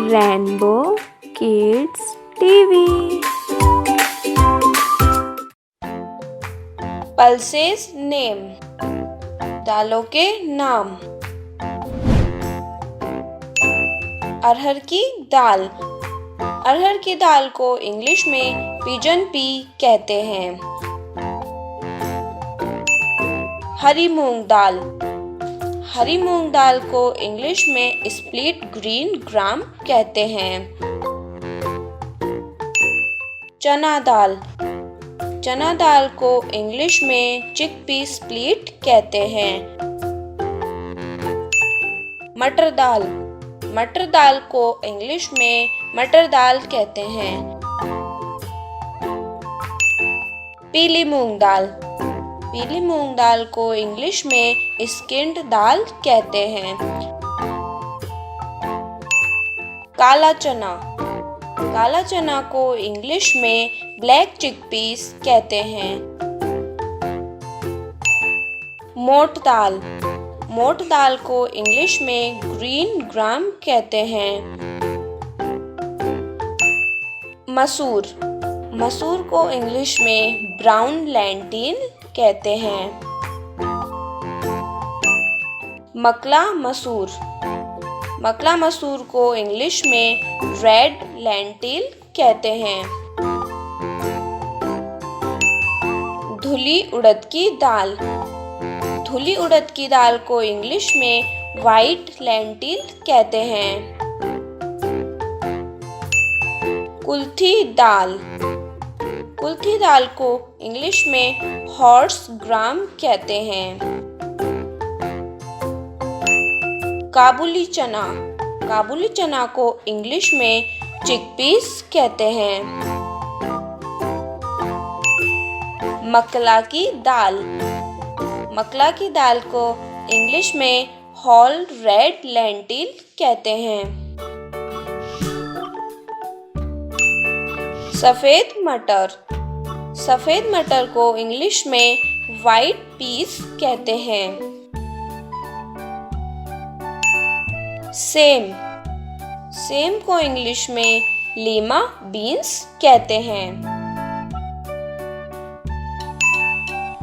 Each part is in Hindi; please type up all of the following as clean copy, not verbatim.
Rainbow kids TV. Pulses name, दालों के नाम। अरहर की दाल, अरहर की दाल को इंग्लिश में पिजन पी कहते हैं। हरी मूंग दाल, हरी मूंग दाल को इंग्लिश में स्प्लिट ग्रीन ग्राम कहते हैं। चना दाल, चना दाल को इंग्लिश में चिकपी स्प्लिट कहते हैं। मटर दाल, मटर दाल को इंग्लिश में मटर दाल कहते हैं। पीली मूंग दाल, पीली मूंग दाल को इंग्लिश में स्किन्ड दाल कहते हैं। काला चना, काला चना को इंग्लिश में ब्लैक चिकपीस कहते हैं। मोट दाल, मोट दाल को इंग्लिश में ग्रीन ग्राम कहते हैं। मसूर, मसूर को इंग्लिश में ब्राउन लैंटीन कहते हैं। मकला मसूर, मकला मसूर को इंग्लिश में रेड लेंटिल कहते हैं। धुली उड़द की दाल, धुली उड़द की दाल को इंग्लिश में वाइट लेंटिल कहते हैं। कुल्थी दाल, कुल्थी दाल को इंग्लिश में हॉर्स ग्राम कहते हैं। काबुली चना, काबुली चना को इंग्लिश में चिकपीस कहते हैं। मकला की दाल, मकला की दाल को इंग्लिश में होल रेड लेंटिल कहते हैं। सफेद मटर, सफेद मटर को इंग्लिश में व्हाइट पीस कहते हैं। सेम, सेम को इंग्लिश में लीमा बीन्स कहते हैं।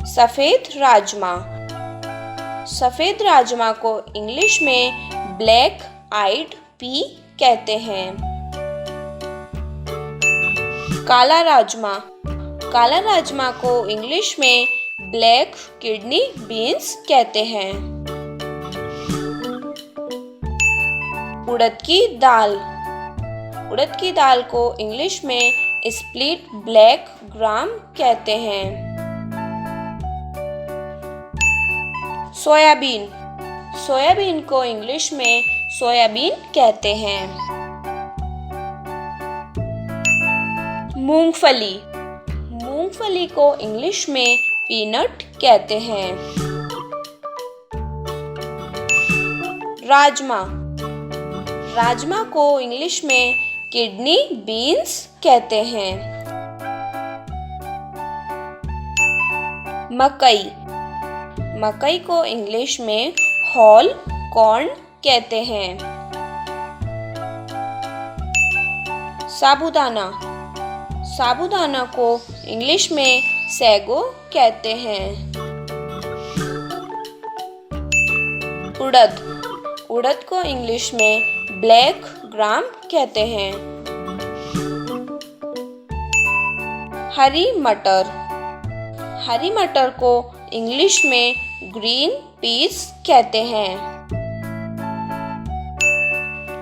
सफेद राजमा, सफेद राजमा को इंग्लिश में ब्लैक आइड पी कहते हैं। काला राजमा, काला राजमा को इंग्लिश में ब्लैक किडनी बीन्स कहते हैं। उड़द की दाल, उड़द की दाल को इंग्लिश में स्प्लिट ब्लैक ग्राम कहते हैं। सोयाबीन, सोयाबीन को इंग्लिश में सोयाबीन कहते हैं। मूंगफली, मूंगफली को इंग्लिश में पीनट कहते हैं। राजमा, राजमा को इंग्लिश में किडनी बीन्स कहते हैं। मकई, मकई को इंग्लिश में होल कॉर्न कहते हैं। साबूदाना, साबूदाना को इंग्लिश में सैगो कहते हैं। उड़द, उड़द को इंग्लिश में ब्लैक ग्राम कहते हैं। हरी मटर, हरी मटर को इंग्लिश में ग्रीन पीस कहते हैं।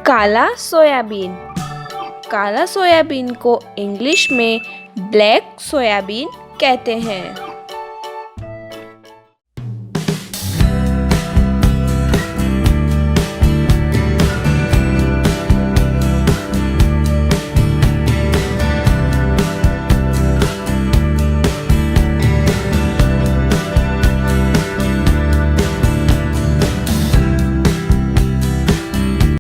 काला सोयाबीन, काला सोयाबीन को इंग्लिश में ब्लैक सोयाबीन कहते हैं।